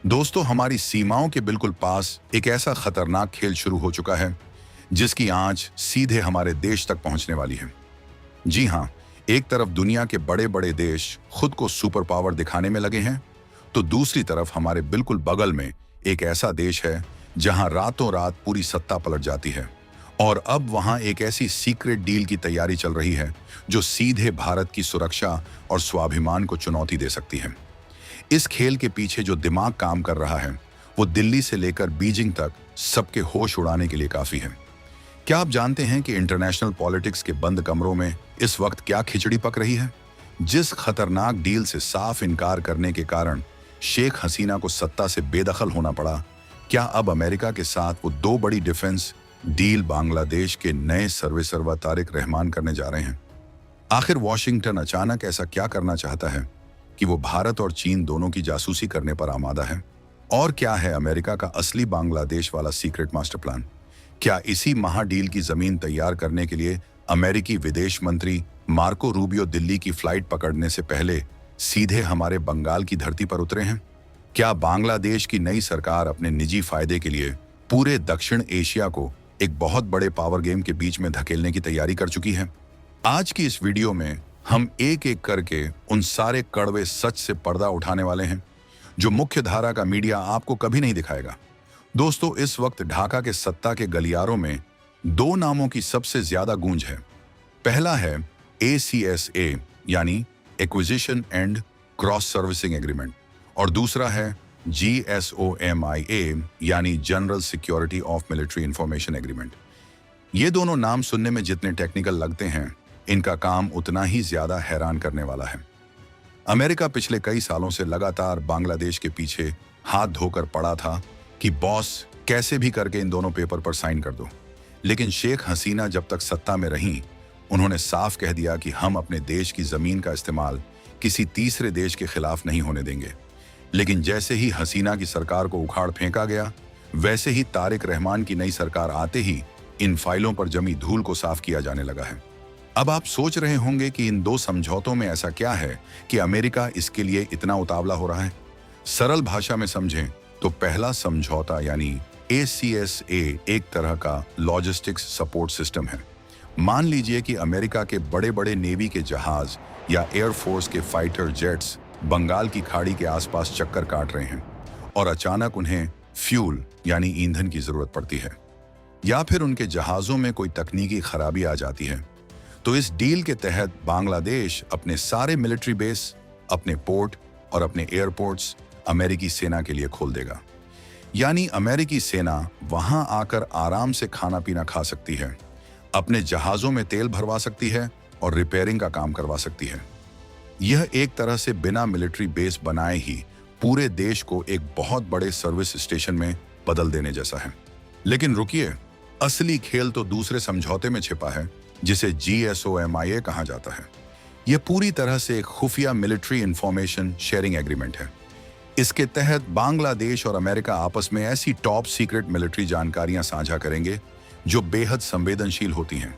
दोस्तों, हमारी सीमाओं के बिल्कुल पास एक ऐसा खतरनाक खेल शुरू हो चुका है जिसकी आंच सीधे हमारे देश तक पहुंचने वाली है। जी हां, एक तरफ दुनिया के बड़े बड़े देश खुद को सुपर पावर दिखाने में लगे हैं, तो दूसरी तरफ हमारे बिल्कुल बगल में एक ऐसा देश है जहां रातों रात पूरी सत्ता पलट जाती है। और अब वहां एक ऐसी सीक्रेट डील की तैयारी चल रही है जो सीधे भारत की सुरक्षा और स्वाभिमान को चुनौती दे सकती है। इस खेल के पीछे जो दिमाग काम कर रहा है वो दिल्ली से लेकर बीजिंग तक सबके होश उड़ाने के लिए काफी है। क्या आप जानते हैं कि इंटरनेशनल पॉलिटिक्स के बंद कमरों में इस वक्त क्या खिचड़ी पक रही है? जिस खतरनाक डील से साफ इनकार करने के कारण शेख हसीना को सत्ता से बेदखल होना पड़ा, क्या अब अमेरिका के साथ वो दो बड़ी डिफेंस डील बांग्लादेश के नए सर्वेसर्वा तारिक रहमान करने जा रहे हैं? आखिर वॉशिंगटन अचानक ऐसा क्या करना चाहता है कि वो भारत और चीन दोनों की जासूसी करने पर आमादा है? और क्या है अमेरिका का असली बांग्लादेश वाला सीक्रेट मास्टर प्लान? क्या इसी महाडील की जमीन तैयार करने के लिए अमेरिकी विदेश मंत्री मार्को रूबियो दिल्ली की फ्लाइट पकड़ने से पहले सीधे हमारे बंगाल की धरती पर उतरे हैं? क्या बांग्लादेश की नई सरकार अपने निजी फायदे के लिए पूरे दक्षिण एशिया को एक बहुत बड़े पावर गेम के बीच में धकेलने की तैयारी कर चुकी है? आज की इस वीडियो में हम एक एक करके उन सारे कड़वे सच से पर्दा उठाने वाले हैं जो मुख्य धारा का मीडिया आपको कभी नहीं दिखाएगा। दोस्तों, इस वक्त ढाका के सत्ता के गलियारों में दो नामों की सबसे ज्यादा गूंज है। पहला है ACSA यानी acquisition and cross servicing agreement, और दूसरा है GSOMIA यानी general security of military information agreement. ये दोनों नाम सुनने में जितने टेक्निकल लगते हैं, इनका काम उतना ही ज्यादा हैरान करने वाला है। अमेरिका पिछले कई सालों से लगातार बांग्लादेश के पीछे हाथ धोकर पड़ा था कि बॉस कैसे भी करके इन दोनों पेपर पर साइन कर दो। लेकिन शेख हसीना जब तक सत्ता में रहीं, उन्होंने साफ कह दिया कि हम अपने देश की जमीन का इस्तेमाल किसी तीसरे देश के खिलाफ नहीं होने देंगे। लेकिन जैसे ही हसीना की सरकार को उखाड़ फेंका गया, वैसे ही तारिक रहमान की नई सरकार आते ही इन फाइलों पर जमी धूल को साफ किया जाने लगा है। अब आप सोच रहे होंगे कि इन दो समझौतों में ऐसा क्या है कि अमेरिका इसके लिए इतना उतावला हो रहा है। सरल भाषा में समझें तो पहला समझौता यानी ACSA एक तरह का लॉजिस्टिक्स सपोर्ट सिस्टम है। मान लीजिए कि अमेरिका के बड़े बड़े नेवी के जहाज या एयरफोर्स के फाइटर जेट्स बंगाल की खाड़ी के आसपास चक्कर काट रहे हैं और अचानक उन्हें फ्यूल यानी ईंधन की जरूरत पड़ती है, या फिर उनके जहाजों में कोई तकनीकी खराबी आ जाती है, तो इस डील के तहत बांग्लादेश अपने सारे मिलिट्री बेस, अपने पोर्ट और अपने एयरपोर्ट्स अमेरिकी सेना के लिए खोल देगा। यानी अमेरिकी सेना वहां आकर आराम से खाना पीना खा सकती है, अपने जहाजों में तेल भरवा सकती है और रिपेयरिंग का काम करवा सकती है। यह एक तरह से बिना मिलिट्री बेस बनाए ही पूरे देश को एक बहुत बड़े सर्विस स्टेशन में बदल देने जैसा है। लेकिन रुकिए, असली खेल तो दूसरे समझौते में छिपा है जिसे GSOMIA कहा जाता है। यह पूरी तरह से एक खुफिया मिलिट्री इंफॉर्मेशन शेयरिंग एग्रीमेंट है। इसके तहत बांग्लादेश और अमेरिका आपस में ऐसी टॉप सीक्रेट मिलिट्री जानकारियां साझा करेंगे जो बेहद संवेदनशील होती हैं।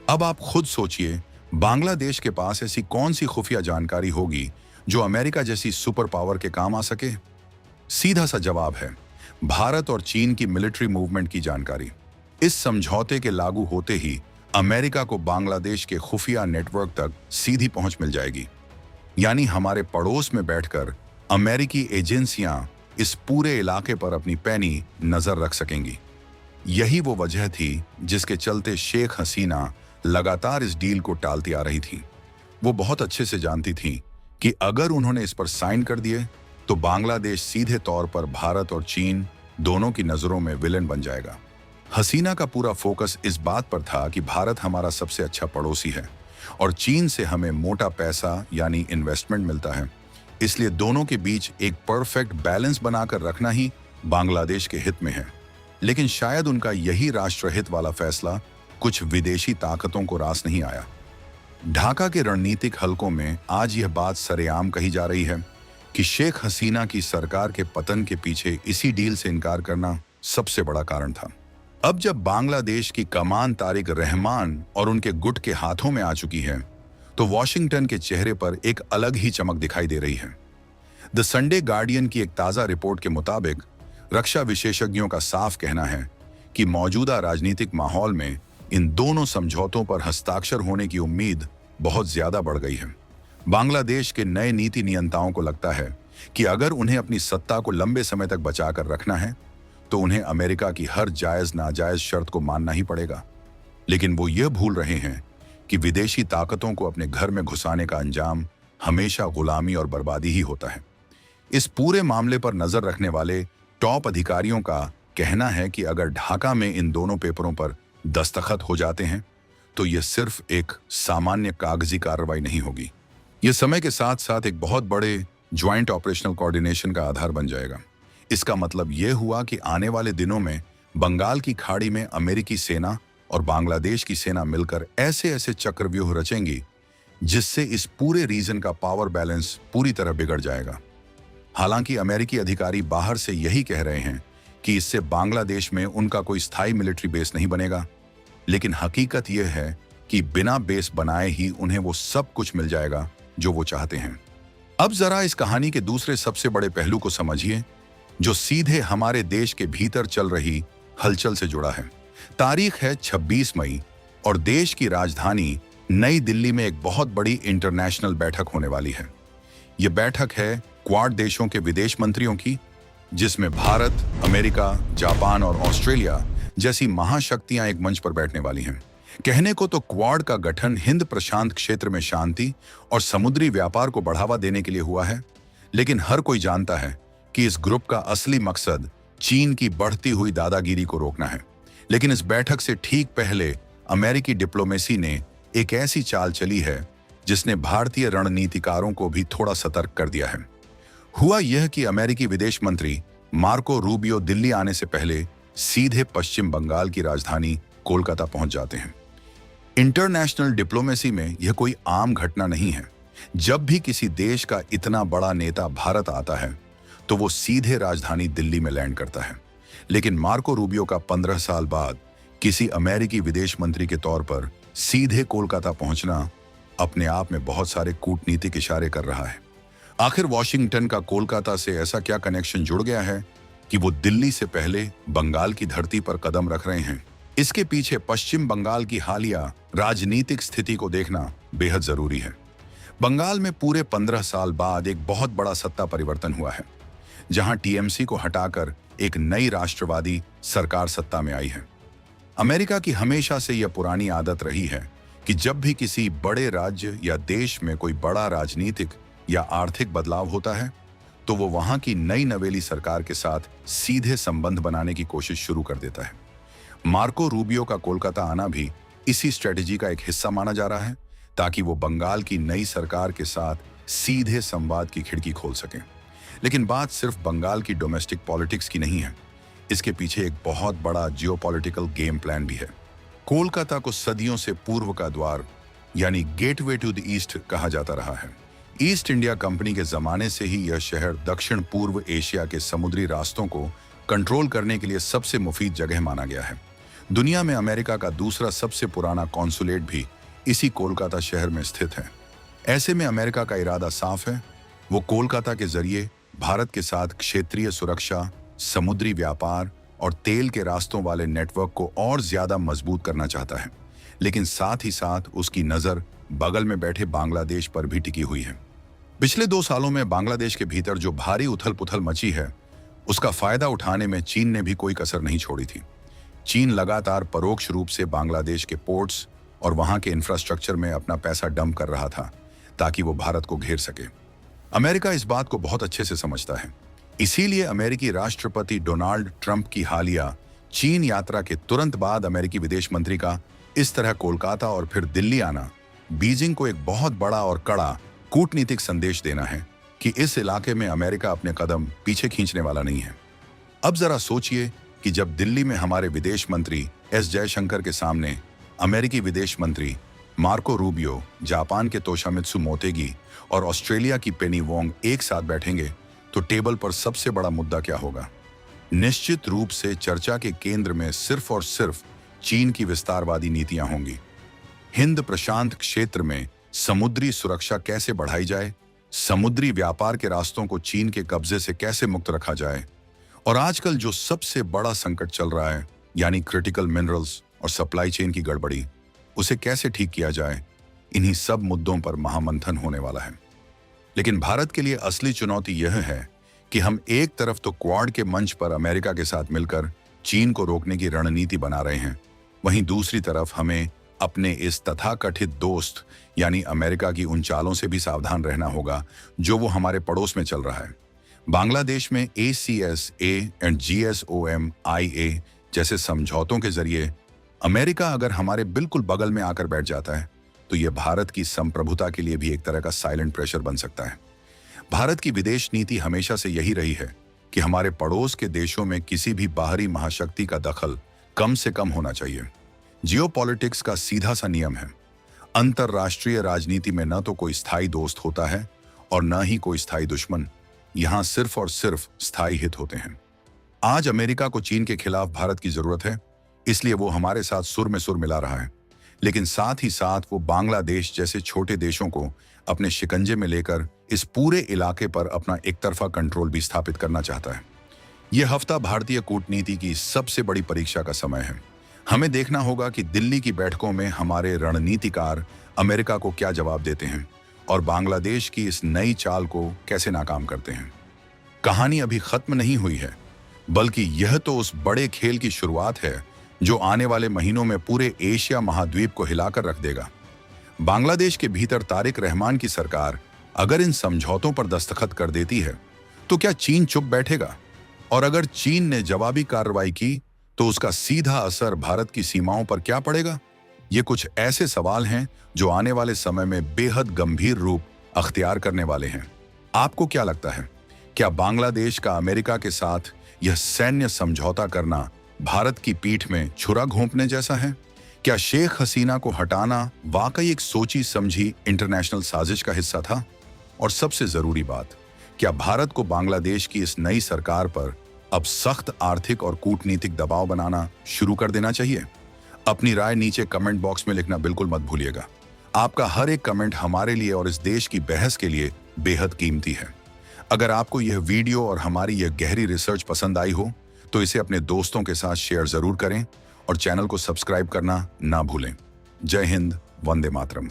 अब आप खुद सोचिए, बांग्लादेश के पास ऐसी कौन सी खुफिया जानकारी होगी जो अमेरिका जैसी सुपर पावर के काम आ सके? सीधा सा जवाब है भारत और चीन की मिलिट्री मूवमेंट की जानकारी। इस समझौते के लागू होते ही अमेरिका को बांग्लादेश के खुफिया नेटवर्क तक सीधी पहुंच मिल जाएगी। यानी हमारे पड़ोस में बैठकर अमेरिकी एजेंसियां इस पूरे इलाके पर अपनी पैनी नजर रख सकेंगी। यही वो वजह थी जिसके चलते शेख हसीना लगातार इस डील को टालती आ रही थी। वो बहुत अच्छे से जानती थी कि अगर उन्होंने इस पर साइन कर दिए तो बांग्लादेश सीधे तौर पर भारत और चीन दोनों की नजरों में विलेन बन जाएगा। हसीना का पूरा फोकस इस बात पर था कि भारत हमारा सबसे अच्छा पड़ोसी है और चीन से हमें मोटा पैसा यानी इन्वेस्टमेंट मिलता है, इसलिए दोनों के बीच एक परफेक्ट बैलेंस बनाकर रखना ही बांग्लादेश के हित में है। लेकिन शायद उनका यही राष्ट्रहित वाला फैसला कुछ विदेशी ताकतों को रास नहीं आया। ढाका के रणनीतिक हलकों में आज यह बात सरेआम कही जा रही है कि शेख हसीना की सरकार के पतन के पीछे इसी डील से इनकार करना सबसे बड़ा कारण था। अब जब बांग्लादेश की कमान तारिक रहमान और उनके गुट के हाथों में आ चुकी है, तो वॉशिंगटन के चेहरे पर एक अलग ही चमक दिखाई दे रही है। द संडे गार्डियन की एक ताजा रिपोर्ट के मुताबिक रक्षा विशेषज्ञों का साफ कहना है कि मौजूदा राजनीतिक माहौल में इन दोनों समझौतों पर हस्ताक्षर होने की उम्मीद बहुत ज्यादा बढ़ गई है। बांग्लादेश के नए नीति नियंताओं को लगता है कि अगर उन्हें अपनी सत्ता को लंबे समय तक बचाकर रखना है तो उन्हें अमेरिका की हर जायज नाजायज शर्त को मानना ही पड़ेगा। लेकिन वो ये भूल रहे हैं कि विदेशी ताकतों को अपने घर में घुसाने का अंजाम हमेशा गुलामी और बर्बादी ही होता है। इस पूरे मामले पर नजर रखने वाले टॉप अधिकारियों का कहना है कि अगर ढाका में इन दोनों पेपरों पर दस्तखत हो जाते हैं तो यह सिर्फ एक सामान्य कागजी कार्रवाई नहीं होगी, यह समय के साथ साथ एक बहुत बड़े ज्वाइंट ऑपरेशनल कोऑर्डिनेशन का आधार बन जाएगा। इसका मतलब यह हुआ कि आने वाले दिनों में बंगाल की खाड़ी में अमेरिकी सेना और बांग्लादेश की सेना मिलकर ऐसे ऐसे चक्रव्यूह रचेंगी जिससे इस पूरे रीजन का पावर बैलेंस पूरी तरह बिगड़ जाएगा। हालांकि अमेरिकी अधिकारी बाहर से यही कह रहे हैं कि इससे बांग्लादेश में उनका कोई स्थायी मिलिट्री बेस नहीं बनेगा, लेकिन हकीकत यह है कि बिना बेस बनाए ही उन्हें वो सब कुछ मिल जाएगा जो वो चाहते हैं। अब जरा इस कहानी के दूसरे सबसे बड़े पहलू को समझिए जो सीधे हमारे देश के भीतर चल रही हलचल से जुड़ा है। तारीख है 26 मई और देश की राजधानी नई दिल्ली में एक बहुत बड़ी इंटरनेशनल बैठक होने वाली है। यह बैठक है क्वाड देशों के विदेश मंत्रियों की, जिसमें भारत, अमेरिका, जापान और ऑस्ट्रेलिया जैसी महाशक्तियां एक मंच पर बैठने वाली हैं। कहने को तो क्वाड का गठन हिंद प्रशांत क्षेत्र में शांति और समुद्री व्यापार को बढ़ावा देने के लिए हुआ है, लेकिन हर कोई जानता है कि इस ग्रुप का असली मकसद चीन की बढ़ती हुई दादागिरी को रोकना है। लेकिन इस बैठक से ठीक पहले अमेरिकी डिप्लोमेसी ने एक ऐसी चाल चली है जिसने भारतीय रणनीतिकारों को भी थोड़ा सतर्क कर दिया है। हुआ यह कि अमेरिकी विदेश मंत्री मार्को रूबियो दिल्ली आने से पहले सीधे पश्चिम बंगाल की राजधानी कोलकाता पहुंच जाते हैं। इंटरनेशनल डिप्लोमेसी में यह कोई आम घटना नहीं है। जब भी किसी देश का इतना बड़ा नेता भारत आता है तो वो सीधे राजधानी दिल्ली में लैंड करता है। लेकिन मार्को रूबियो का 15 साल बाद किसी अमेरिकी विदेश मंत्री के तौर पर सीधे कोलकाता पहुंचना अपने आप में बहुत सारे कूटनीतिक इशारे कर रहा है। आखिर वॉशिंगटन का कोलकाता से ऐसा क्या कनेक्शन जुड़ गया है कि वो दिल्ली से पहले बंगाल की धरती पर कदम रख रहे हैं? इसके पीछे पश्चिम बंगाल की हालिया राजनीतिक स्थिति को देखना बेहद जरूरी है। बंगाल में पूरे 15 साल बाद एक बहुत बड़ा सत्ता परिवर्तन हुआ है, जहां टीएमसी को हटाकर एक नई राष्ट्रवादी सरकार सत्ता में आई है। अमेरिका की हमेशा से यह पुरानी आदत रही है कि जब भी किसी बड़े राज्य या देश में कोई बड़ा राजनीतिक या आर्थिक बदलाव होता है तो वो वहां की नई नवेली सरकार के साथ सीधे संबंध बनाने की कोशिश शुरू कर देता है। मार्को रूबियो का कोलकाता आना भी इसी स्ट्रेटेजी का एक हिस्सा माना जा रहा है, ताकि वो बंगाल की नई सरकार के साथ सीधे संवाद की खिड़की खोल सकें। लेकिन बात सिर्फ बंगाल की डोमेस्टिक पॉलिटिक्स की नहीं है, इसके पीछे एक बहुत बड़ा जियोपॉलिटिकल गेम प्लान भी है। कोलकाता को सदियों से पूर्व का द्वार यानी गेटवे टू द ईस्ट कहा जाता रहा है। ईस्ट इंडिया कंपनी के जमाने से ही यह शहर दक्षिण पूर्व एशिया के समुद्री रास्तों को कंट्रोल करने के लिए सबसे मुफीद जगह माना गया है। दुनिया में अमेरिका का दूसरा सबसे पुराना कॉन्सुलेट भी इसी कोलकाता शहर में स्थित है। ऐसे में अमेरिका का इरादा साफ है, वो कोलकाता के जरिए भारत के साथ क्षेत्रीय सुरक्षा, समुद्री व्यापार और तेल के रास्तों वाले नेटवर्क को और ज्यादा मजबूत करना चाहता है। लेकिन साथ ही साथ उसकी नजर बगल में बैठे बांग्लादेश पर भी टिकी हुई है। पिछले 2 सालों में बांग्लादेश के भीतर जो भारी उथल पुथल मची है, उसका फायदा उठाने में चीन ने भी कोई कसर नहीं छोड़ी थी। चीन लगातार परोक्ष रूप से बांग्लादेश के पोर्ट्स और वहां के इंफ्रास्ट्रक्चर में अपना पैसा डंप कर रहा था ताकि वो भारत को घेर सके। अमेरिका इस बात को बहुत अच्छे से समझता है। इसीलिए अमेरिकी राष्ट्रपति डोनाल्ड ट्रंप की हालिया चीन यात्रा के तुरंत बाद अमेरिकी विदेश मंत्री का इस तरह कोलकाता और फिर दिल्ली आना बीजिंग को एक बहुत बड़ा और कड़ा कूटनीतिक संदेश देना है कि इस इलाके में अमेरिका अपने कदम पीछे खींचने वाला नहीं है। अब जरा सोचिए कि जब दिल्ली में हमारे विदेश मंत्री एस जयशंकर के सामने अमेरिकी विदेश मंत्री मार्को रूबियो, जापान के तोशिमित्सु मोतेगी और ऑस्ट्रेलिया की पेनी वोंग एक साथ बैठेंगे तो टेबल पर सबसे बड़ा मुद्दा क्या होगा? निश्चित रूप से चर्चा के केंद्र में सिर्फ और सिर्फ चीन की विस्तारवादी नीतियां होंगी। हिंद प्रशांत क्षेत्र में समुद्री सुरक्षा कैसे बढ़ाई जाए समुद्री व्यापार के रास्तों को चीन के कब्जे से कैसे मुक्त रखा जाए, और आजकल जो सबसे बड़ा संकट चल रहा है यानी क्रिटिकल मिनरल्स और सप्लाई चेन की गड़बड़ी, उसे कैसे ठीक किया जाए, इन्हीं सब मुद्दों पर महामंथन होने वाला है। लेकिन भारत के लिए असली चुनौती यह है कि हम एक तरफ तो क्वाड के मंच पर अमेरिका के साथ मिलकर चीन को रोकने की रणनीति बना रहे हैं, वहीं दूसरी तरफ हमें अपने इस तथाकथित दोस्त यानी अमेरिका की उन चालों से भी सावधान रहना होगा जो वो हमारे पड़ोस में चल रहा है। बांग्लादेश में ACSA एंड GSOMIA जैसे समझौतों के जरिए अमेरिका अगर हमारे बिल्कुल बगल में आकर बैठ जाता है तो यह भारत की संप्रभुता के लिए भी एक तरह का साइलेंट प्रेशर बन सकता है। भारत की विदेश नीति हमेशा से यही रही है कि हमारे पड़ोस के देशों में किसी भी बाहरी महाशक्ति का दखल कम से कम होना चाहिए। जियोपॉलिटिक्स का सीधा सा नियम है, अंतरराष्ट्रीय राजनीति में न तो कोई स्थायी दोस्त होता है और न ही कोई स्थायी दुश्मन, यहां सिर्फ और सिर्फ स्थायी हित होते हैं। आज अमेरिका को चीन के खिलाफ भारत की जरूरत है, इसलिए वो हमारे साथ सुर में सुर मिला रहा है, लेकिन साथ ही साथ वो बांग्लादेश जैसे छोटे देशों को अपने शिकंजे में लेकर इस पूरे इलाके पर अपना एकतरफा कंट्रोल भी स्थापित करना चाहता है। यह हफ्ता भारतीय कूटनीति की सबसे बड़ी परीक्षा का समय है। हमें देखना होगा कि दिल्ली की बैठकों में हमारे रणनीतिकार अमेरिका को क्या जवाब देते हैं और बांग्लादेश की इस नई चाल को कैसे नाकाम करते हैं। कहानी अभी खत्म नहीं हुई है, बल्कि यह तो उस बड़े खेल की शुरुआत है जो आने वाले महीनों में पूरे एशिया महाद्वीप को हिलाकर रख देगा। बांग्लादेश के भीतर तारिक रहमान की सरकार अगर इन समझौतों पर दस्तखत कर देती है तो क्या चीन चुप बैठेगा? और अगर चीन ने जवाबी कार्रवाई की तो उसका सीधा असर भारत की सीमाओं पर क्या पड़ेगा? ये कुछ ऐसे सवाल हैं जो आने वाले समय में बेहद गंभीर रूप अख्तियार करने वाले हैं। आपको क्या लगता है, क्या बांग्लादेश का अमेरिका के साथ यह सैन्य समझौता करना भारत की पीठ में छुरा घोंपने जैसा है? क्या शेख हसीना को हटाना वाकई एक सोची समझी इंटरनेशनल साजिश का हिस्सा था? और सबसे जरूरी बात, क्या भारत को बांग्लादेश की इस नई सरकार पर अब सख्त आर्थिक और कूटनीतिक दबाव बनाना शुरू कर देना चाहिए? अपनी राय नीचे कमेंट बॉक्स में लिखना बिल्कुल मत भूलिएगा। आपका हर एक कमेंट हमारे लिए और इस देश की बहस के लिए बेहद कीमती है। अगर आपको यह वीडियो और हमारी यह गहरी रिसर्च पसंद आई हो तो इसे अपने दोस्तों के साथ शेयर जरूर करें और चैनल को सब्सक्राइब करना ना भूलें। जय हिंद, वंदे मातरम।